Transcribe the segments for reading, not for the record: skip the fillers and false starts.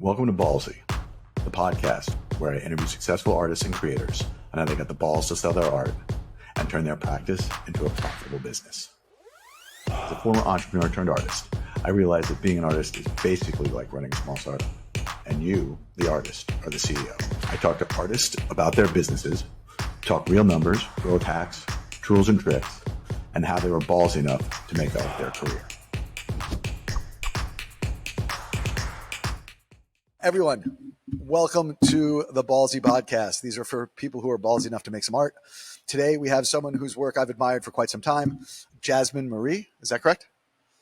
Welcome to Ballsy, the podcast where I interview successful artists and creators on how they got the balls to sell their art and turn their practice into a profitable business. As a former entrepreneur turned artist, I realized that being an artist is basically like running a small startup. And you, the artist, are the CEO. I talk to artists about their businesses, talk real numbers, growth hacks, tools and tricks, and how they were ballsy enough to make that their career. Everyone, welcome to the Ballsy Podcast. These are for people who are ballsy enough to make some art. Today, we have someone whose work I've admired for quite some time, Jasmyn Marie. Is that correct?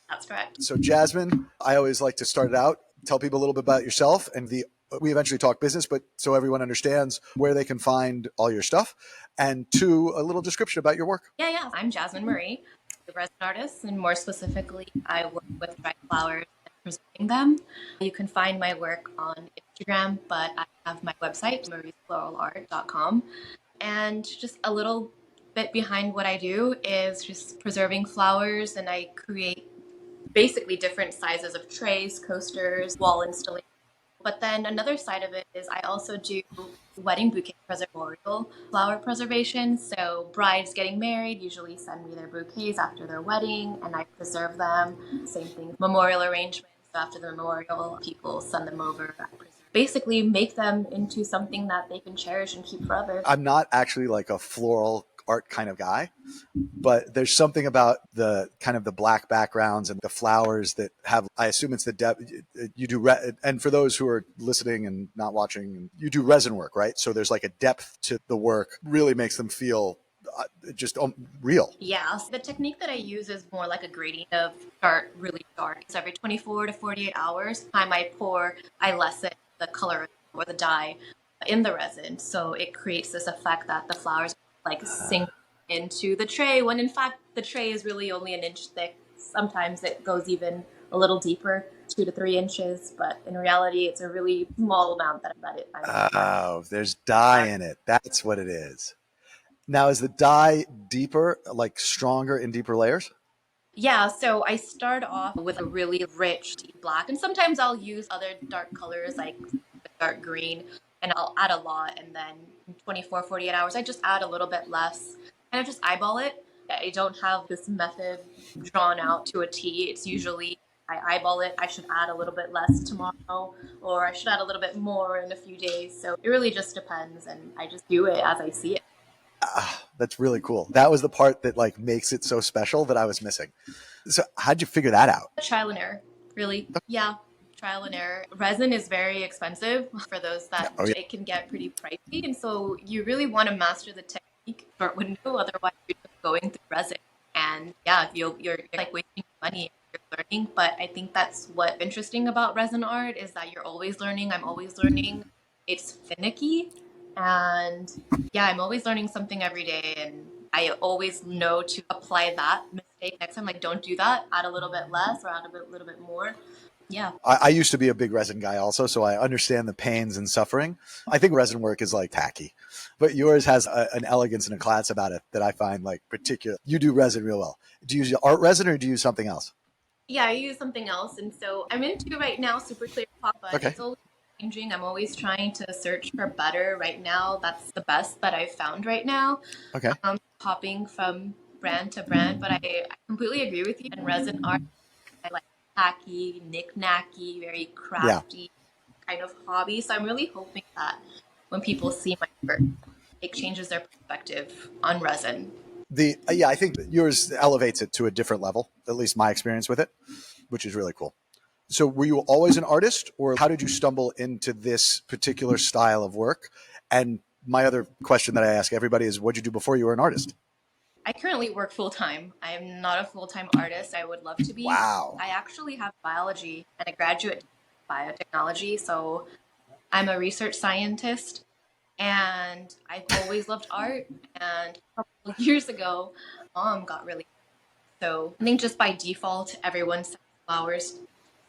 That's correct. So Jasmyn, I always like to start it out, tell people a little bit about yourself, and we eventually talk business, but so everyone understands where they can find all your stuff, and two, a little description about your work. Yeah. I'm Jasmyn Marie, a resin artist, and more specifically, I work with dried flowers and preserving them. You can find my work on Instagram, but I have my website, mariesfloralart.com. And just a little bit behind what I do is just preserving flowers, and I create basically different sizes of trays, coasters, wall installations. But then another side of it is I also do wedding bouquet memorial flower preservation. So brides getting married usually send me their bouquets after their wedding, and I preserve them. Same thing, memorial arrangements. So after the memorial, people send them over. Basically make them into something that they can cherish and keep forever. I'm not actually like a floral art kind of guy, but there's something about the kind of the black backgrounds and the flowers that have, I assume it's the depth you do. And for those who are listening and not watching, you do resin work, right? So there's like a depth to the work, really makes them feel just real. Yeah, so the technique that I use is more like a gradient of start really dark. So every 24 to 48 hours, time I pour, I lessen the color or the dye in the resin. So it creates this effect that the flowers like sink into the tray, when in fact the tray is really only an inch thick. Sometimes it goes even a little deeper, 2 to 3 inches, but in reality it's a really small amount that Oh, there's dye in it. That's what it is. Now, is the dye deeper, like stronger in deeper layers? Yeah, so I start off with a really rich deep black, and sometimes I'll use other dark colors like dark green, and I'll add a lot, and then in 24, 48 hours, I just add a little bit less, and I just eyeball it. I don't have this method drawn out to a T. It's usually I eyeball it. I should add a little bit less tomorrow, or I should add a little bit more in a few days. So it really just depends, and I just do it as I see it. That's really cool. That was the part that like makes it so special that I was missing. So how'd you figure that out? Trial and error, really. Yeah, trial and error. Resin is very expensive for those that it can get pretty pricey. And so you really want to master the technique short window. Otherwise, you're just going through resin. And yeah, you're like wasting money. You're learning. But I think that's what's interesting about resin art is that you're always learning. I'm always learning. It's finicky. And yeah, I'm always learning something every day, and I always know to apply that mistake next time. Like, don't do that. Add a little bit less or add a little bit more. Yeah. I used to be a big resin guy also, so I understand the pains and suffering. I think resin work is like tacky, but yours has an elegance and a class about it that I find like particular. You do resin real well. Do you use art resin or do you use something else? Yeah, I use something else. And so I'm into right now super clear pop, but it's always changing. I'm always trying to search for better. Right now, that's the best that I've found right now. Okay. Hopping from brand to brand, but I completely agree with you. And resin art, I like tacky, knick-knacky, very crafty kind of hobby. So I'm really hoping that when people see my work, it changes their perspective on resin. I think yours elevates it to a different level, at least my experience with it, which is really cool. So were you always an artist, or how did you stumble into this particular style of work? And my other question that I ask everybody is, what did you do before you were an artist? I currently work full-time. I am not a full-time artist. I would love to be. Wow. I actually have biology and a graduate in biotechnology. So I'm a research scientist, and I've always loved art. And a couple of years ago, mom got really sick. So I think just by default, everyone sends flowers to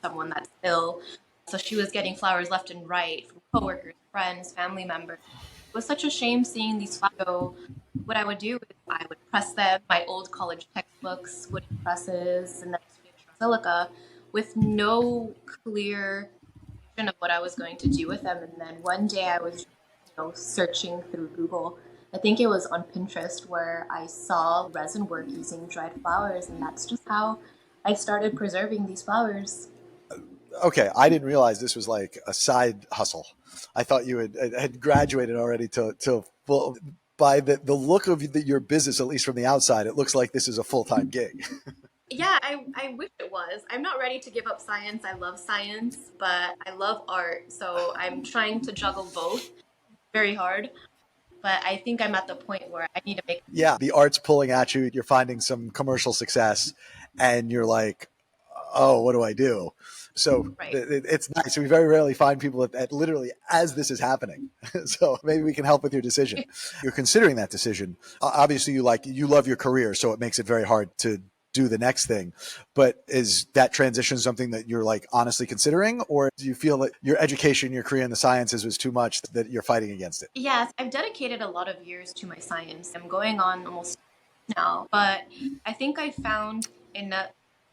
someone that's ill. So she was getting flowers left and right from coworkers, friends, family members. It was such a shame seeing these flowers go. What I would do is I would press them, my old college textbooks, wooden presses, and then silica with no clear of what I was going to do with them. And then one day I was, searching through Google. I think it was on Pinterest where I saw resin work using dried flowers, and that's just how I started preserving these flowers. Okay, I didn't realize this was like a side hustle. I thought you had graduated already to full. By the look of your business, at least from the outside, it looks like this is a full-time gig. Yeah, I wish it was. I'm not ready to give up science. I love science, but I love art. So I'm trying to juggle both very hard. But I think I'm at the point where I need to make. Yeah, the art's pulling at you. You're finding some commercial success, and you're like, "Oh, what do I do?" So Right. it's nice. We very rarely find people at literally as this is happening. So maybe we can help with your decision. You're considering that decision. Obviously, you love your career, so it makes it very hard to do the next thing. But is that transition something that you're like honestly considering, or do you feel that your education, your career in the sciences was too much that you're fighting against it? Yes, I've dedicated a lot of years to my science. I'm going on almost now, but I think I found enough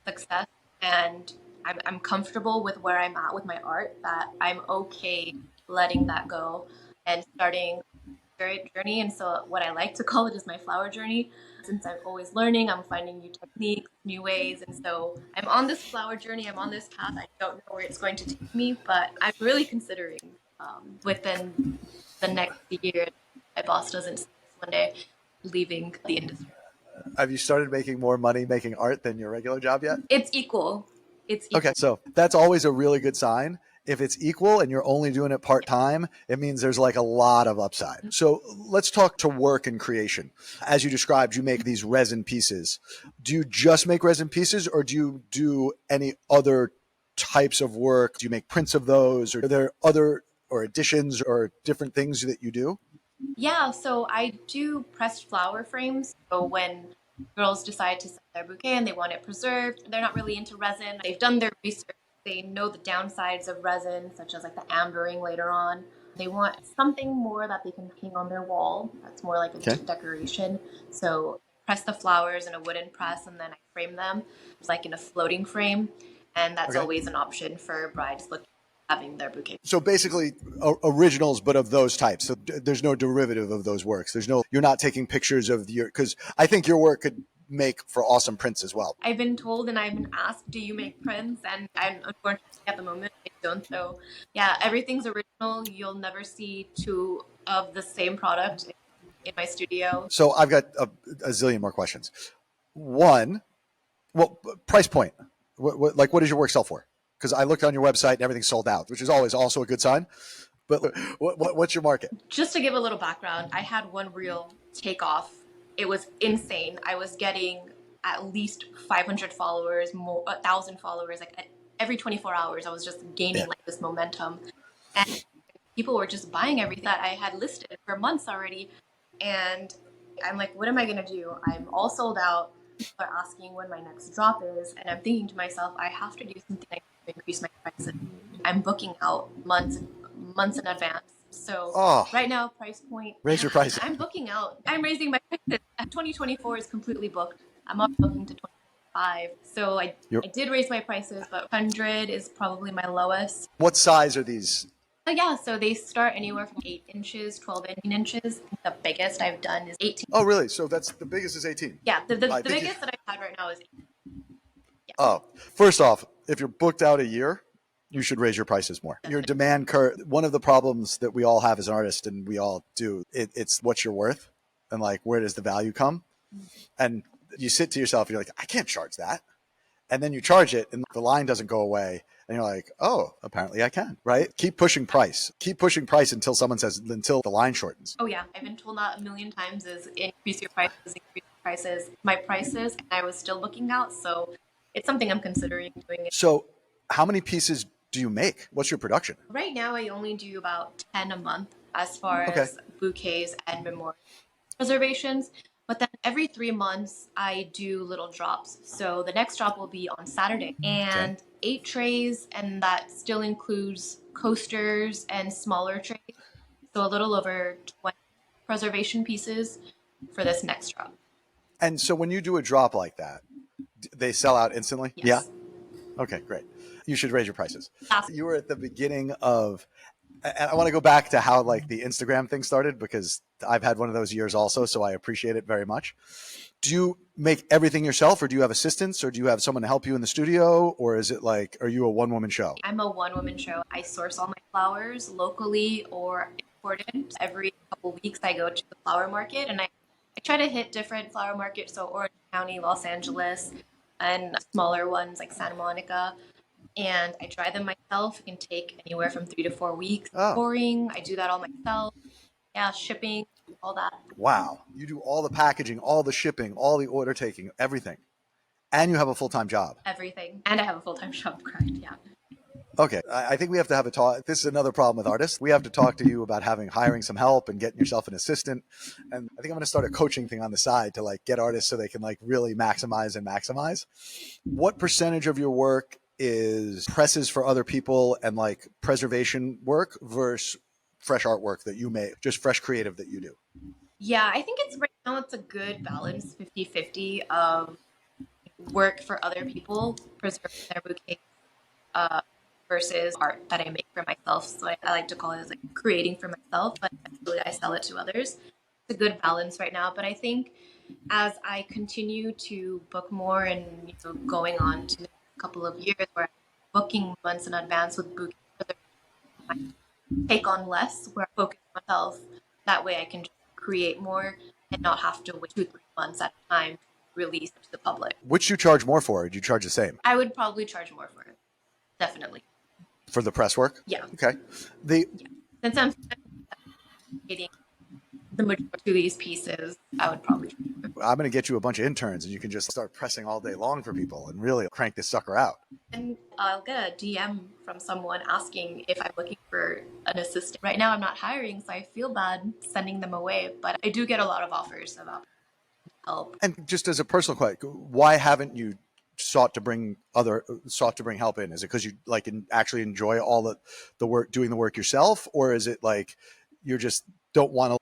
success and I'm comfortable with where I'm at with my art that I'm okay letting that go and starting a journey. And so what I like to call it is my flower journey. Since I'm always learning, I'm finding new techniques, new ways. And so I'm on this flower journey. I'm on this path. I don't know where it's going to take me, but I'm really considering within the next year, my boss doesn't see us one day leaving the industry. Have you started making more money making art than your regular job yet? It's equal. It's equal. Okay, so that's always a really good sign. If it's equal and you're only doing it part time, it means there's like a lot of upside. So let's talk to work and creation. As you described, you make these resin pieces. Do you just make resin pieces, or do you do any other types of work? Do you make prints of those, or are there other or additions or different things that you do? Yeah, so I do pressed flower frames. So when girls decide to sell their bouquet and they want it preserved, they're not really into resin. They've done their research. They know the downsides of resin, such as like the ambering later on. They want something more that they can hang on their wall. That's more like a Okay. decoration. So press the flowers in a wooden press and then I frame them like in a floating frame. And that's Okay. always an option for brides looking having their bouquet. So basically originals, but of those types. So there's no derivative of those works. You're not taking pictures of because I think your work could make for awesome prints as well. I've been told and I've been asked, do you make prints? And I'm unfortunately at the moment I don't. So yeah, everything's original. You'll never see two of the same product in my studio. So I've got a zillion more questions. One, well, price point. What does your work sell for? Because I looked on your website and everything's sold out, which is always also a good sign. But what's your market? Just to give a little background, I had one reel take off. It was insane. I was getting at least 500 followers, 1,000 followers. Like every 24 hours, I was just gaining like this momentum. And people were just buying everything that I had listed for months already. And I'm like, what am I going to do? I'm all sold out. People are asking when my next drop is. And I'm thinking to myself, I have to do something to increase my prices. I'm booking out months in advance. So right now, price point. Raise your price. I'm booking out. I'm raising my prices. 2024 is completely booked. I'm up looking to 2025. So I did raise my prices, but 100 is probably my lowest. What size are these? Yeah, so they start anywhere from 8 inches, 12 inches. The biggest I've done is 18. Oh, really? So that's the biggest is 18. Yeah, the biggest that I've had right now is 18. Yeah. Oh, first off, if you're booked out a year, you should raise your prices more. Your demand curve, one of the problems that we all have as an artist, and we all do, it's what you're worth and like, where does the value come? And you sit to yourself, you're like, I can't charge that. And then you charge it and the line doesn't go away. And you're like, oh, apparently I can, right? Keep pushing price. Keep pushing price until someone says, until the line shortens. Oh yeah, I've been told that a million times is increase your prices, my prices, and I was still booking out. So it's something I'm considering doing. So how many pieces do you make? What's your production? Right now, I only do about 10 a month as far as bouquets and memorial reservations. But then every 3 months, I do little drops. So the next drop will be on Saturday and 8 trays. And that still includes coasters and smaller trays. So a little over 20 preservation pieces for this next drop. And so when you do a drop like that, they sell out instantly? Yes. Yeah. Okay, great. You should raise your prices. Yes. You were at the beginning of, and I want to go back to how like the Instagram thing started, because I've had one of those years also, so I appreciate it very much. Do you make everything yourself, or do you have assistants, or do you have someone to help you in the studio, or is it like, are you a one-woman show? I'm a one-woman show. I source all my flowers locally or imported. Every couple weeks, I go to the flower market, and I try to hit different flower markets, so Orange County, Los Angeles, and smaller ones like Santa Monica. And I dry them myself. It can take anywhere from 3 to 4 weeks. Oh, Pouring, I do that all myself. Yeah, shipping, all that. wow. You do all the packaging, all the shipping, all the order taking, everything. And you have a full-time job. Everything. And I have a full-time job, correct? Yeah. Okay, I think we have to have a talk. This is another problem with artists. We have to talk to you about hiring some help and getting yourself an assistant. And I think I'm going to start a coaching thing on the side to like get artists so they can like really maximize. What percentage of your work is presses for other people and like preservation work versus fresh artwork that you make, just fresh creative that you do? Yeah, I think right now it's a good balance, 50-50 of work for other people, preserving their bouquet, versus art that I make for myself. So I like to call it as like creating for myself, but eventually I sell it to others. It's a good balance right now. But I think as I continue to book more and going on to the couple of years where I'm booking months in advance with bouquet, I take on less where I focus on myself. That way I can just create more and not have to wait 2-3 months at a time to release it to the public. Which you charge more for? Or do you charge the same? I would probably charge more for it. Definitely. For the press work? Yeah. Okay. Since I'm getting the majority of these pieces, I would probably. I'm going to get you a bunch of interns and you can just start pressing all day long for people and really crank this sucker out. And I'll get a DM from someone asking if I'm looking for an assistant. Right now I'm not hiring, so I feel bad sending them away, but I do get a lot of offers about help. And just as a personal question, why haven't you sought to bring help in? Is it because you like actually enjoy all the work, doing the work yourself, or is it like you just don't want to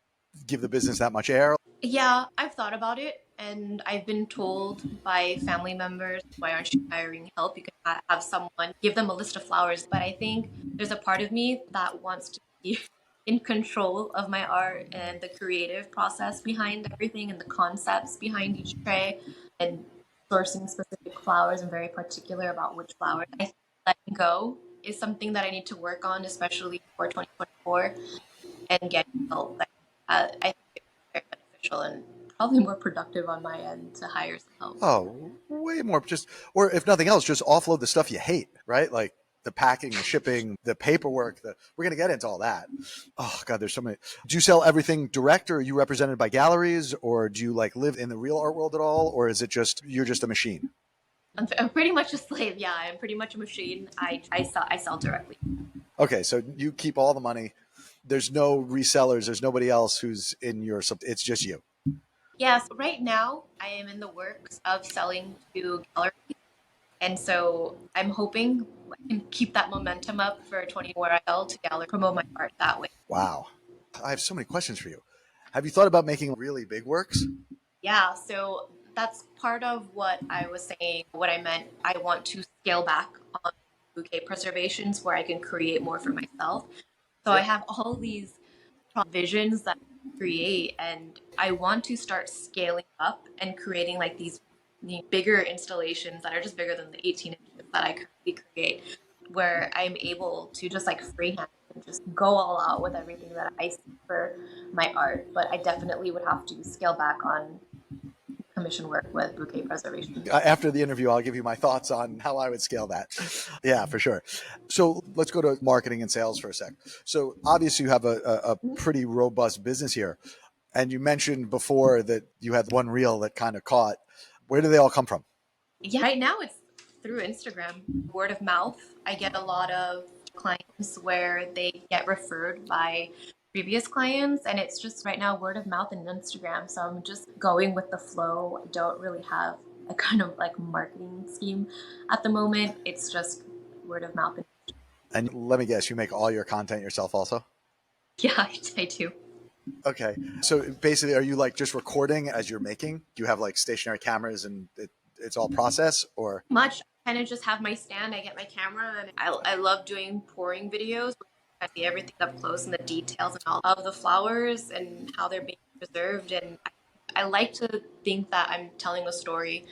give the business that much air? Yeah, I've thought about it, and I've been told by family members, why aren't you hiring help? You can have someone give them a list of flowers. But I think there's a part of me that wants to be in control of my art and the creative process behind everything and the concepts behind each tray, and sourcing specific flowers. I'm very particular about which flowers. I think letting go is something that I need to work on, especially for 2024, and getting help. I think it's very beneficial and probably more productive on my end to hire some help. Oh, way more. Or if nothing else, just offload the stuff you hate, right? Like the packing, the shipping, the paperwork. We're going to get into all that. Oh God, there's so many. Do you sell everything direct, or are you represented by galleries, or do you like live in the real art world at all? Or is it just, you're just a machine? I'm pretty much a slave. Yeah, I'm pretty much a machine. I sell directly. Okay. So you keep all the money. There's no resellers. There's nobody else who's in your, it's just you. Yes. Right now I am in the works of selling to galleries. And so I'm hoping I can keep that momentum up for 2024. I sell to gallery, promote my art that way. Wow. I have so many questions for you. Have you thought about making really big works? Yeah, so that's part of what I was saying, what I meant. I want to scale back on bouquet preservations where I can create more for myself. So I have all these visions that I create, and I want to start scaling up and creating like these bigger installations that are just bigger than the 18 inches that I currently create, where I'm able to just like freehand and just go all out with everything that I see for my art. But I definitely would have to scale back on commission work with bouquet preservation. After the interview, I'll give you my thoughts on how I would scale that. Yeah, for sure. So let's go to marketing and sales for a sec. So obviously you have a pretty robust business here. And you mentioned before that you had one reel that kind of caught. Where do they all come from? Yeah, right now it's through Instagram, word of mouth. I get a lot of clients where they get referred by previous clients, and it's just right now word of mouth and Instagram. So I'm just going with the flow. I don't really have a kind of like marketing scheme at the moment. It's just word of mouth. And let me guess, you make all your content yourself also? Yeah, I do. Okay. So basically, are you like just recording as you're making? Do you have like stationary cameras and it's all process, or? Much. kind of just have my stand. I get my camera, and I love doing pouring videos. I see everything up close and the details and all of the flowers and how they're being preserved. And I like to think that I'm telling a story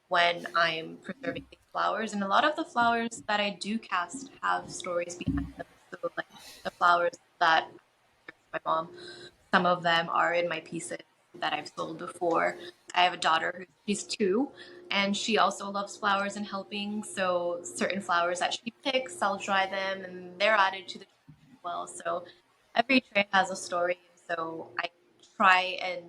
when I'm preserving these flowers. And a lot of the flowers that I do cast have stories behind them. So, like the flowers that my mom, some of them are in my pieces that I've sold before. I have a daughter who's she's 2, and she also loves flowers and helping. So certain flowers that she picks, I'll dry them, and they're added to the tray as well. So every tray has a story, and so I try and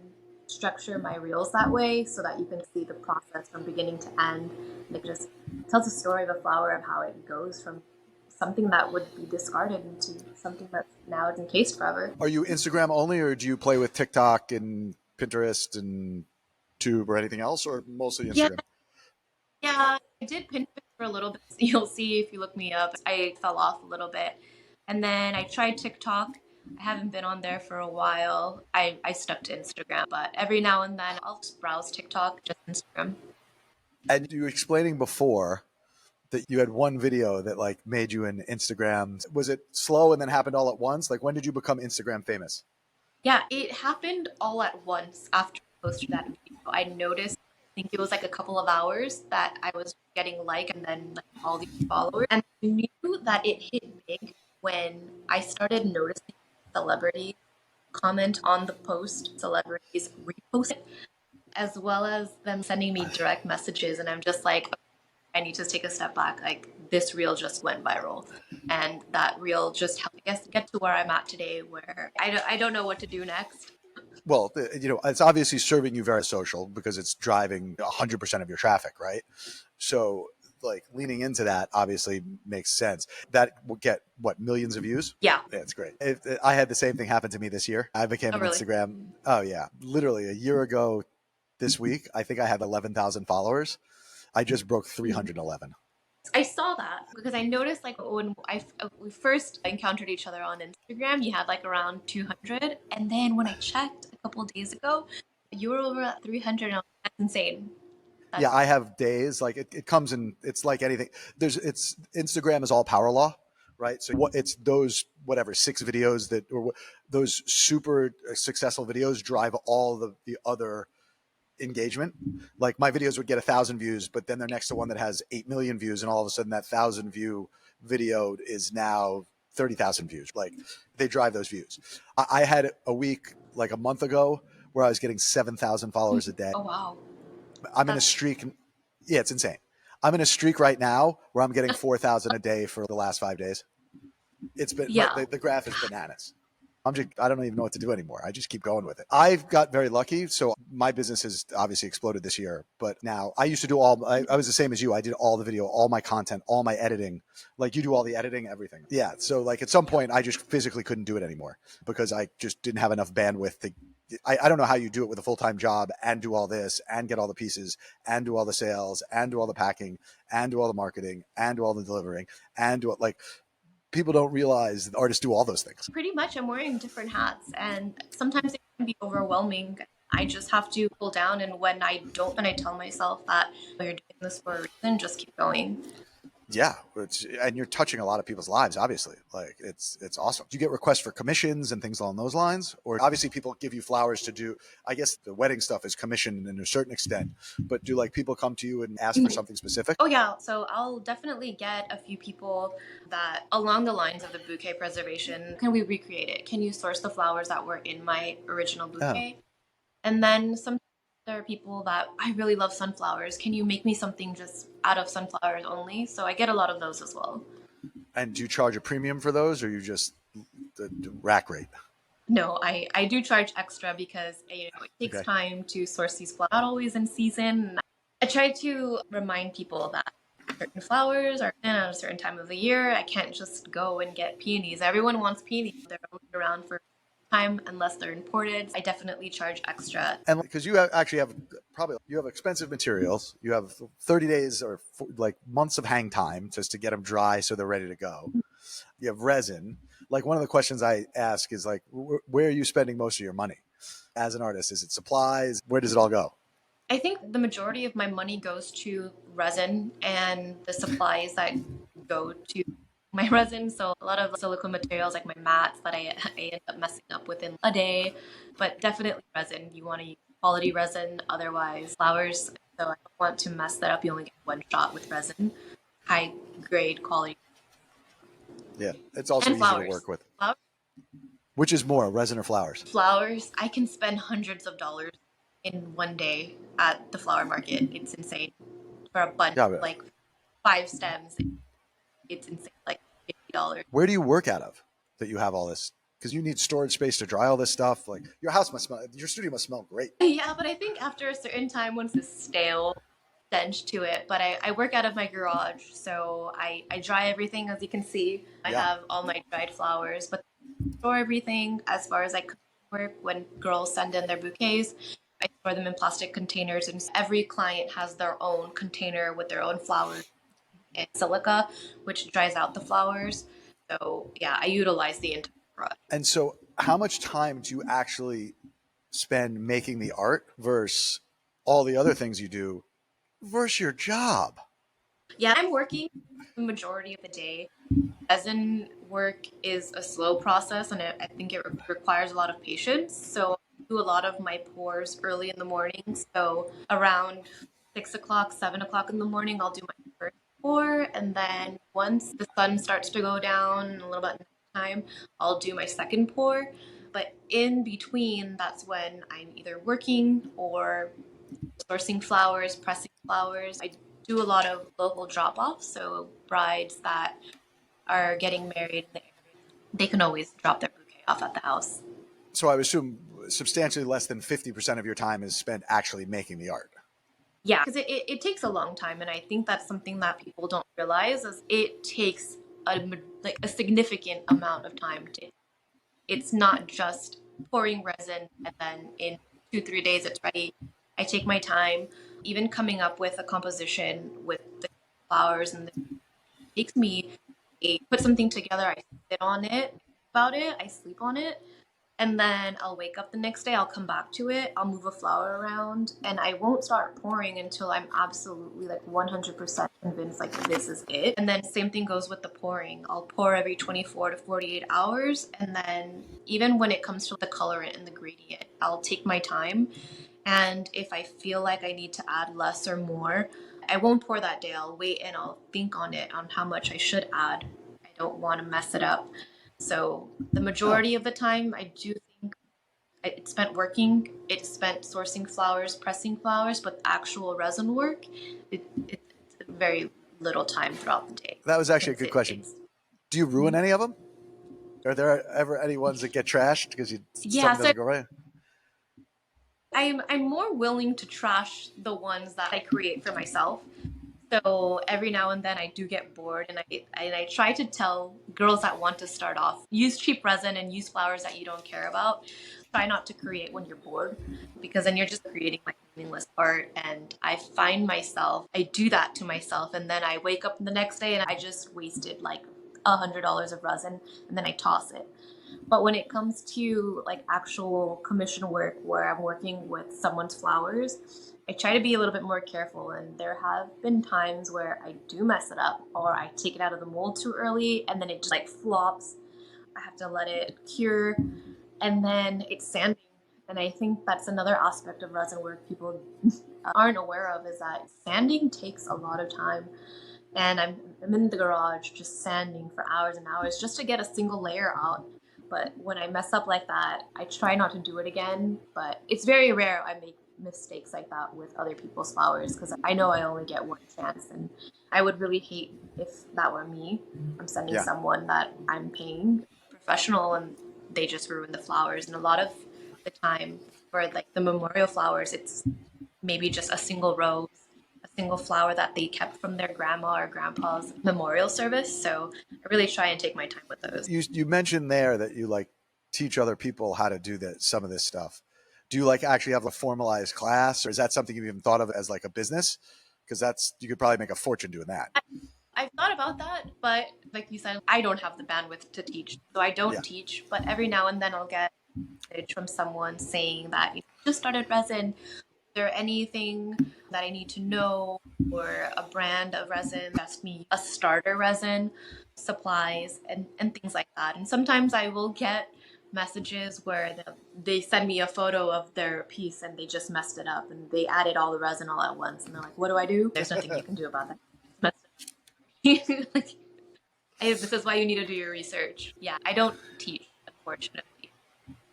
structure my reels that way so that you can see the process from beginning to end. And it just tells a story of a flower of how it goes from something that would be discarded into something that's now encased forever. Are you Instagram only, or do you play with TikTok and Pinterest and Tube or anything else, or mostly Yeah, Instagram? yeah, I did Pinterest for a little bit. You'll see if you look me up. I fell off a little bit. And then I tried TikTok. I haven't been on there for a while. I stuck to Instagram, but every now and then I'll just browse TikTok, just Instagram. And you were explaining before that you had one video that like made you an Instagram. Was it slow and then happened all at once? Like, when did you become Instagram famous? Yeah, it happened all at once after I posted that video. I noticed, I think it was like a couple of hours that I was getting and then like all these followers. And I knew that it hit big when I started noticing celebrities comment on the post, celebrities repost it, as well as them sending me direct messages. And I'm just like, I need to take a step back. Like this reel just went viral, and that reel just helped me get to where I'm at today, where I don't know what to do next. Well, it's obviously serving you very social because it's driving 100% of your traffic, right? So, like, leaning into that obviously makes sense. That will get what, millions of views? Yeah. Yeah, it's great. I had the same thing happen to me this year. I became Oh, an really? Instagram. Oh yeah, literally a year ago this week. I think I had 11,000 followers. I just broke 311. I saw that because I noticed like when we first encountered each other on Instagram, you had like around 200, and then when I checked a couple of days ago, you were over at 300. That's insane. Yeah, That's I have days like it comes in. It's like anything. It's Instagram is all power law, right? So what it's those whatever 6 videos that or those super successful videos drive all the other engagement. Like my videos would get 1,000 views, but then they're next to one that has 8 million views, and all of a sudden that 1,000 view video is now 30,000 views. Like they drive those views. I had a week like a month ago where I was getting 7,000 followers a day. oh wow. I'm in a That's streak. Yeah, it's insane. I'm in a streak right now where I'm getting 4,000 a day for the last 5 days. It's been yeah. the graph is bananas. I don't even know what to do anymore. I just keep going with it. I've got very lucky. So my business has obviously exploded this year, but now I used to do I was the same as you. I did all the video, all my content, all my editing. Like you do all the editing, everything. Yeah. So like at some point I just physically couldn't do it anymore because I just didn't have enough bandwidth to, I don't know how you do it with a full-time job and do all this and get all the pieces and do all the sales and do all the packing and do all the marketing and do all the delivering and do it like, people don't realize that artists do all those things. Pretty much I'm wearing different hats, and sometimes it can be overwhelming. I just have to pull down, and when I don't, and I tell myself that you're doing this for a reason, just keep going. Yeah, and you're touching a lot of people's lives. Obviously, like it's awesome. Do you get requests for commissions and things along those lines, or obviously people give you flowers to do? I guess the wedding stuff is commissioned in a certain extent, but do like people come to you and ask for something specific? Oh yeah, so I'll definitely get a few people that along the lines of the bouquet preservation. Can we recreate it? Can you source the flowers that were in my original Oh, bouquet? And then sometimes there are people that I really love sunflowers. Can you make me something just out of sunflowers only? So I get a lot of those as well. and do you charge a premium for those, or you just the rack rate? No, I do charge extra because it takes Okay. time to source these flowers. Not always in season. I try to remind people that certain flowers are in at a certain time of the year. I can't just go and get peonies. Everyone wants peonies. They're only around for time unless they're imported. I definitely charge extra. And because actually have probably you have expensive materials, you have 30 days or like months of hang time just to get them dry so they're ready to go. You have resin. Like one of the questions I ask is like, where are you spending most of your money as an artist? Is it supplies? Where does it all go? I think the majority of my money goes to resin and the supplies that go to my resin. So a lot of silicone materials like my mats that I end up messing up within a day, but definitely resin. You want to use quality resin, otherwise flowers. So I don't want to mess that up. You only get one shot with resin, high grade quality, Yeah, it's also and easy to flowers. work with. Flowers, Which is more, resin or flowers? flowers. I can spend hundreds of dollars in one day at the flower market. It's insane for a bunch, Yeah. But like 5 stems. It's insane, like $50. where do you work out of that you have all this? Because you need storage space to dry all this stuff. Like your house must smell, your studio must smell great. Yeah, but I think after a certain time, once the stale stench to it. But I work out of my garage, so I dry everything as you can see. I Yeah. have all my dried flowers, but I store everything as far as I could work when girls send in their bouquets. I store them in plastic containers, and every client has their own container with their own flowers and silica, which dries out the flowers. So yeah, I utilize the entire garage. And so, how much time do you actually spend making the art versus all the other things you do versus your job? Yeah, I'm working the majority of the day. Resin work is a slow process, and I think it requires a lot of patience. So I do a lot of my pours early in the morning. So around 6 o'clock, 7 o'clock in the morning, I'll do my first pour, and then once the sun starts to go down, a little bit time, I'll do my second pour. But in between, that's when I'm either working or sourcing flowers, pressing flowers. I do a lot of local drop offs, so brides that are getting married in the area, they can always drop their bouquet off at the house. So I would assume substantially less than 50% of your time is spent actually making the art. Yeah, because it takes a long time, and I think that's something that people don't realize is it takes a significant amount of time to. It's not just pouring resin and then in 2 3 days it's ready. I take my time, even coming up with a composition with the flowers and the, it takes me a put something together. I sit on it, about it, I sleep on it, and then I'll wake up the next day, I'll come back to it, I'll move a flower around, and I won't start pouring until I'm absolutely like 100% convinced like this is it. And then same thing goes with the pouring. I'll pour every 24 to 48 hours, and then even when it comes to the colorant and the gradient, I'll take my time, and if I feel like I need to add less or more, I won't pour that day. I'll wait and I'll think on it on how much I should add. I don't want to mess it up. So the Oh, majority of the time, I do think it's spent working. It's spent sourcing flowers, pressing flowers, but actual resin work, it's very little time throughout the day. that was actually a Since good question. it's Do you ruin any of them? Are there ever any ones that get trashed because yeah. something So doesn't go right? I'm more willing to trash the ones that I create for myself. So every now and then I do get bored, and I try to tell girls that want to start off, use cheap resin and use flowers that you don't care about. Try not to create when you're bored, because then you're just creating like meaningless art. And I find myself, I do that to myself, and then I wake up the next day and I just wasted like $100 of resin, and then I toss it. But when it comes to like actual commission work where I'm working with someone's flowers, I try to be a little bit more careful. And there have been times where I do mess it up, or I take it out of the mold too early and then it just like flops. I have to let it cure, and then it's sanding. And I think that's another aspect of resin work people aren't aware of, is that sanding takes a lot of time. And I'm in the garage just sanding for hours and hours just to get a single layer out. But when I mess up like that, I try not to do it again. But it's very rare I make mistakes like that with other people's flowers, because I know I only get one chance. And I would really hate if that were me. I'm sending Yeah. someone that I'm paying professional and they just ruin the flowers. And a lot of the time for like the memorial flowers, it's maybe just a single rose, a single flower that they kept from their grandma or grandpa's memorial service. So I really try and take my time with those. You mentioned there that you like teach other people how to do some of this stuff. Do you like actually have a formalized class, or is that something you've even thought of as like a business? Because that's, you could probably make a fortune doing that. I've thought about that, but like you said, I don't have the bandwidth to teach. So I Yeah. don't teach, but every now and then I'll get a message from someone saying that you just started resin. there anything that I need to know or a brand of resin, just me a starter resin, supplies, and things like that. And sometimes I will get messages where they send me a photo of their piece and they just messed it up and they added all the resin all at once. And they're like, what do I do? There's nothing you can do about that. It's messed up. Like, hey, this is why you need to do your research. Yeah, I don't teach, unfortunately.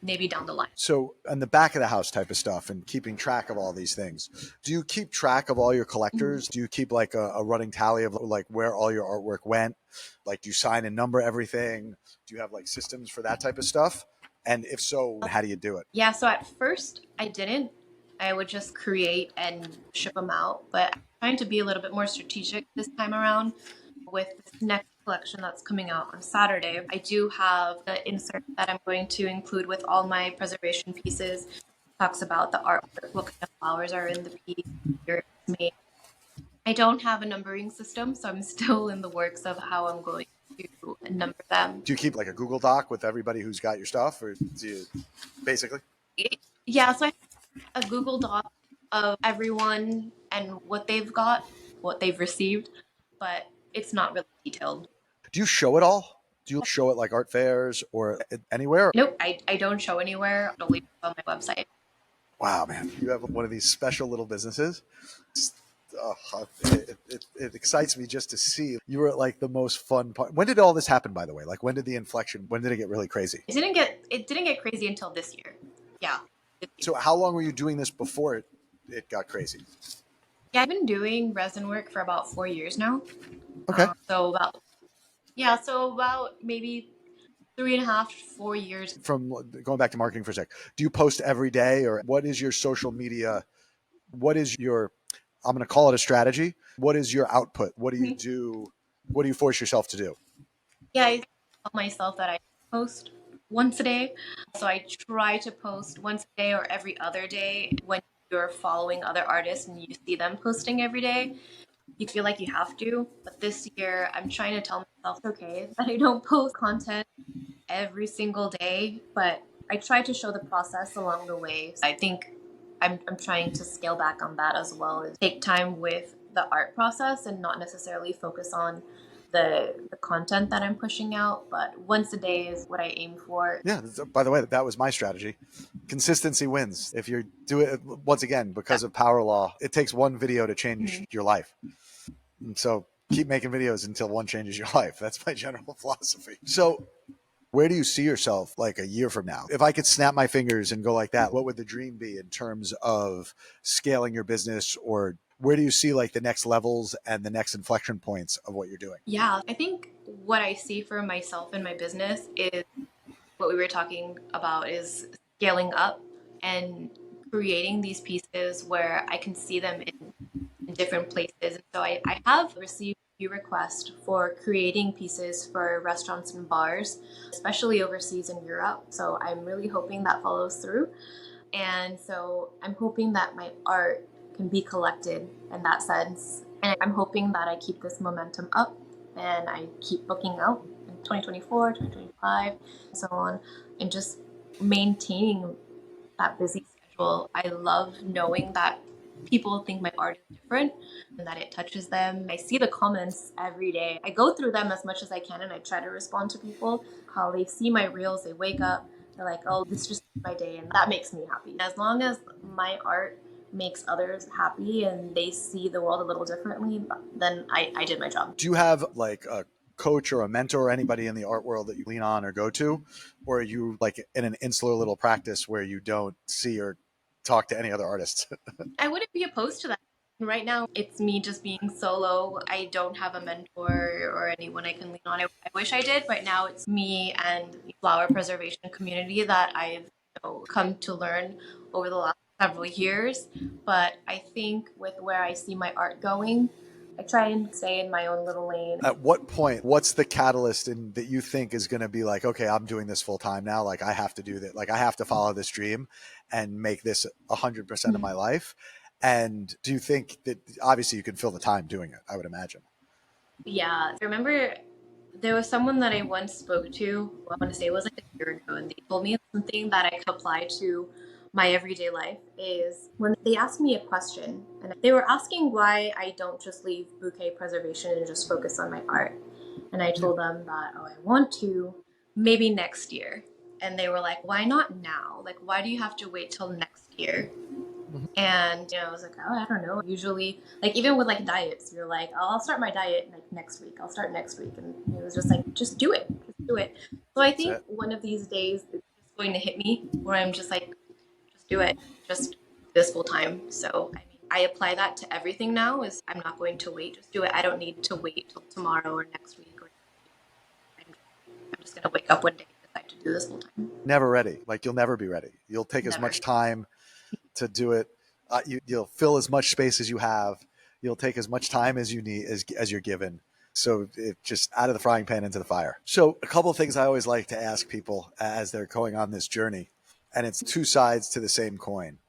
Maybe down the line. So on the back of the house type of stuff and keeping track of all these things, do you keep track of all your collectors? Do you keep like a running tally of like where all your artwork went? Like, do you sign and number everything? Do you have like systems for that type of stuff? And if so, how do you do it? Yeah, so at first I didn't. I would just create and ship them out, but I'm trying to be a little bit more strategic this time around with this next collection that's coming out on Saturday. I do have the insert that I'm going to include with all my preservation pieces. It talks about the artwork, what kind of flowers are in the piece, where it's made. I don't have a numbering system, so I'm still in the works of how I'm going to number them. Do you keep like a Google Doc with everybody who's got your stuff, or do you basically? Yeah, so I have a Google Doc of everyone and what they've got, what they've received, but it's not really detailed. Do you show it all? Do you show it like art fairs or anywhere? Nope, I don't show anywhere. I'll leave it on my website. Wow, man, you have one of these special little businesses. It excites me just to see you were at like the most fun part. When did all this happen, by the way? Like, when did the inflection? When did it get really crazy? It didn't get crazy until this year. Yeah. So, how long were you doing this before it got crazy? Yeah, I've been doing resin work for about 4 years now. Okay. So about maybe 3.5, 4 years. From going back to marketing for a sec, do you post every day, or what is your social media? What is your, I'm going to call it a strategy. What is your output? What do you do? What do you force yourself to do? Yeah, I tell myself that I post once a day. So I try to post once a day or every other day. When you're following other artists and you see them posting every day, you feel like you have to. But this year, I'm trying to tell myself, okay, that I don't post content every single day, but I try to show the process along the way. I think I'm trying to scale back on that as well, is take time with the art process and not necessarily focus on the content that I'm pushing out, but once a day is what I aim for. Yeah. By the way, that was my strategy. Consistency wins. If you do it, once again, because of power law, it takes one video to change your life. And so keep making videos until one changes your life. That's my general philosophy. So where do you see yourself like a year from now? If I could snap my fingers and go like that, what would the dream be in terms of scaling your business, or where do you see like the next levels and the next inflection points of what you're doing? Yeah, I think what I see for myself and my business is what we were talking about, is scaling up and creating these pieces where I can see them in different places. And so I have received a few requests for creating pieces for restaurants and bars, especially overseas in Europe. So I'm really hoping that follows through. And so I'm hoping that my art can be collected in that sense. And I'm hoping that I keep this momentum up and I keep booking out in 2024, 2025, and so on, and just maintaining that busy schedule. I love knowing that people think my art is different and that it touches them. I see the comments every day. I go through them as much as I can and I try to respond to people. How they see my reels, they wake up, they're like, oh, this just made my day, and that makes me happy. As long as my art makes others happy and they see the world a little differently, then I did my job. Do you have like a coach or a mentor or anybody in the art world that you lean on or go to? Or are you like in an insular little practice where you don't see or talk to any other artists? I wouldn't be opposed to that. Right now, it's me just being solo. I don't have a mentor or anyone I can lean on. I wish I did. Right now, it's me and the flower preservation community that I've come to learn over the last several years. But I think with where I see my art going, I try and stay in my own little lane. At what point, what's the catalyst that you think is going to be like, okay, I'm doing this full time now. Like I have to do that. Like I have to follow this dream and make this 100% of my life. And do you think that obviously you can fill the time doing it? I would imagine. Yeah. I remember there was someone that I once spoke to, I want to say it was like a year ago, and they told me something that I could apply to my everyday life is when they ask me a question and they were asking why I don't just leave bouquet preservation and just focus on my art. And I told them that, oh, I want to maybe next year. And they were like, why not now? Like, why do you have to wait till next year? And I was like, oh, I don't know. Usually, like even with like diets, you're like, oh, I'll start my diet like next week. I'll start next week, and it was just like, just do it, just do it. So I think one of these days it's going to hit me where I'm just like, just do it, just do this full time. So I mean, I apply that to everything now. Is I'm not going to wait, just do it. I don't need to wait till tomorrow or next week, or I'm just gonna wake up one day and decide to do this full time. Never ready. Like you'll never be ready. You'll take as much time to do it. You'll fill as much space as you have. You'll take as much time as you need as you're given. So it just out of the frying pan into the fire. So a couple of things I always like to ask people as they're going on this journey, and it's two sides to the same coin.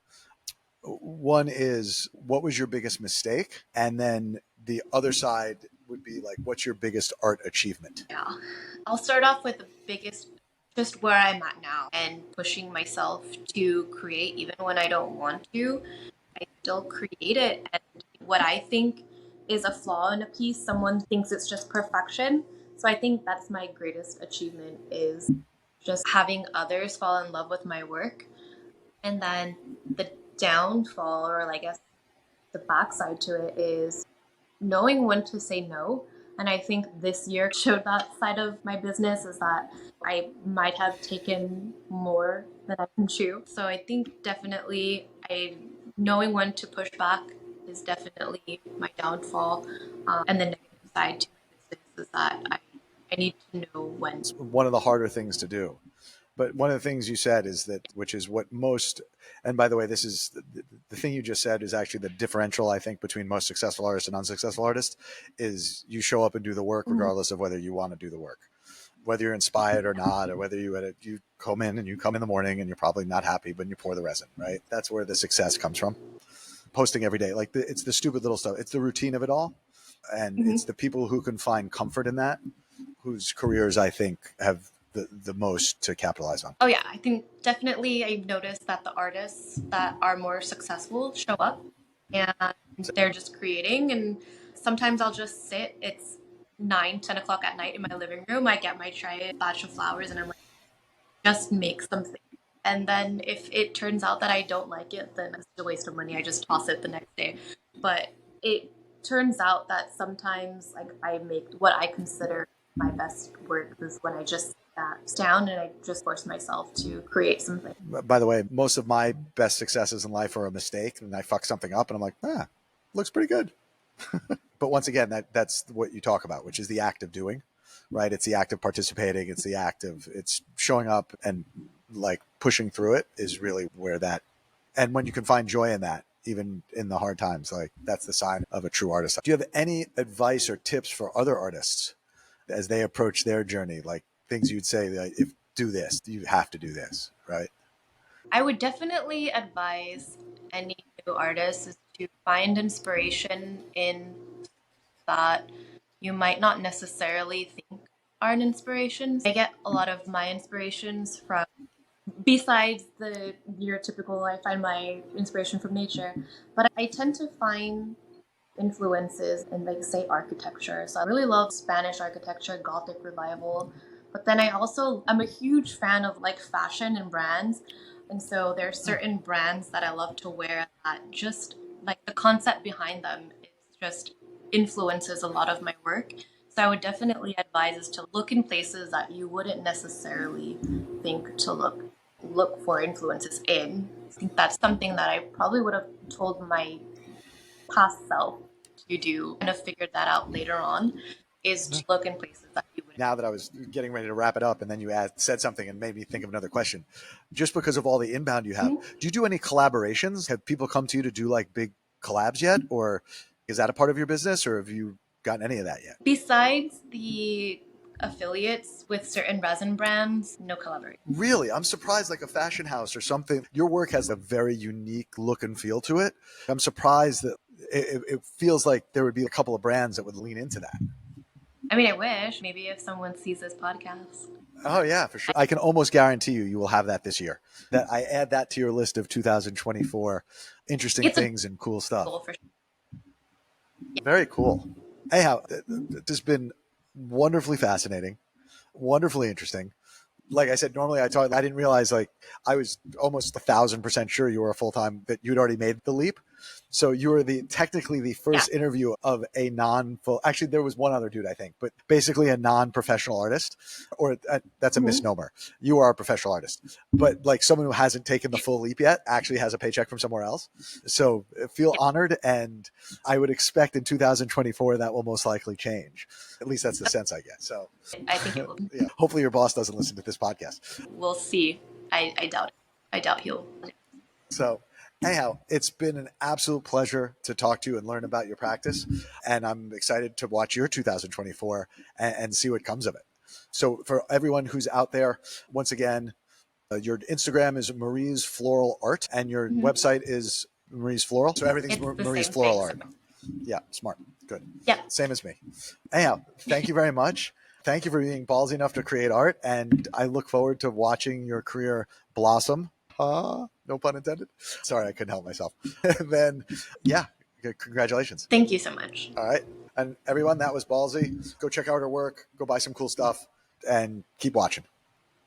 One is, what was your biggest mistake? And then the other side would be like, what's your biggest art achievement? Yeah. I'll start off with the biggest, just where I'm at now and pushing myself to create even when I don't want to. I still create it. And what I think is a flaw in a piece, someone thinks it's just perfection. So I think that's my greatest achievement, is just having others fall in love with my work. And then the downfall, or I guess the backside to it, is knowing when to say no. And I think this year showed that side of my business, is that I might have taken more than I can chew. So I think definitely knowing when to push back is definitely my downfall. And the negative side to my business is that I need to know when. It's one of the harder things to do. But one of the things you said is that, which is what most, and by the way, this is the thing you just said is actually the differential, I think, between most successful artists and unsuccessful artists, is you show up and do the work regardless of whether you want to do the work, whether you're inspired or not, or whether you come in and you come in the morning and you're probably not happy when you pour the resin, right? That's where the success comes from. Posting every day, like it's the stupid little stuff. It's the routine of it all. And it's the people who can find comfort in that, whose careers I think have the most to capitalize on. Oh yeah, I think definitely I've noticed that the artists that are more successful show up and they're just creating. And sometimes I'll just sit, it's 9-10 o'clock at night in my living room, I get my tray, batch of flowers, and I'm like, just make something. And then if it turns out that I don't like it, then it's a waste of money. I just toss it the next day. But it turns out that sometimes I make what I consider my best work is when I just down and I just force myself to create something. By the way, most of my best successes in life are a mistake, and I fuck something up and I'm like, looks pretty good. But once again, that's what you talk about, which is the act of doing, right? It's the act of participating. It's the act of it's showing up and like pushing through it is really where that, and when you can find joy in that, even in the hard times, like that's the sign of a true artist. Do you have any advice or tips for other artists as they approach their journey? Like things you'd say, like, if do this, you have to do this, right? I would definitely advise any new artist is to find inspiration in that you might not necessarily think are an inspiration. I get a lot of my inspirations from, besides the neurotypical, I find my inspiration from nature, but I tend to find influences in, like, say, architecture. So I really love Spanish architecture, Gothic revival. But then I'm a huge fan of like fashion and brands. And so there are certain brands that I love to wear that just like the concept behind them is just influences a lot of my work. So I would definitely advise is to look in places that you wouldn't necessarily think to look for influences in. I think that's something that I probably would have told my past self to do, kind of figured that out later on, is to look in places that you wouldn't. Now that I was getting ready to wrap it up and then you said something and made me think of another question. Just because of all the inbound you have, do you do any collaborations? Have people come to you to do like big collabs yet? Or is that a part of your business, or have you gotten any of that yet? Besides the affiliates with certain resin brands, no collaboration. Really? I'm surprised, like a fashion house or something. Your work has a very unique look and feel to it. I'm surprised that it feels like there would be a couple of brands that would lean into that. I mean, I wish maybe if someone sees this podcast. Oh yeah, for sure. I can almost guarantee you will have that this year. That I add that to your list of 2024 interesting It's a things and cool stuff. goal for sure. Very cool. Anyhow, this has been wonderfully fascinating, wonderfully interesting. Like I said, normally I didn't realize, like, I was almost 1,000% sure you were a full-time, that you'd already made the leap. So you were technically the Yeah. first interview of a non-full, actually there was one other dude, I think, but basically a non-professional artist, or that's a misnomer. You are a professional artist, but like someone who hasn't taken the full leap yet actually has a paycheck from somewhere else. So feel honored. And I would expect in 2024 that will most likely change. At least that's the sense I get. So I think it will. yeah, hopefully your boss doesn't listen to this podcast. We'll see. I doubt it. I doubt he'll. So anyhow, it's been an absolute pleasure to talk to you and learn about your practice. And I'm excited to watch your 2024 and see what comes of it. So for everyone who's out there, once again, your Instagram is Marie's Floral Art and your website is Marie's Floral. So everything's It's the Marie's same Floral thing, Art. Yeah, smart. Good. Yeah. Same as me. Anyhow, thank you very much. Thank you for being ballsy enough to create art. And I look forward to watching your career blossom. No pun intended. Sorry, I couldn't help myself. And then, yeah, congratulations. Thank you so much. All right. And everyone, that was Ballsy. Go check out her work. Go buy some cool stuff and keep watching.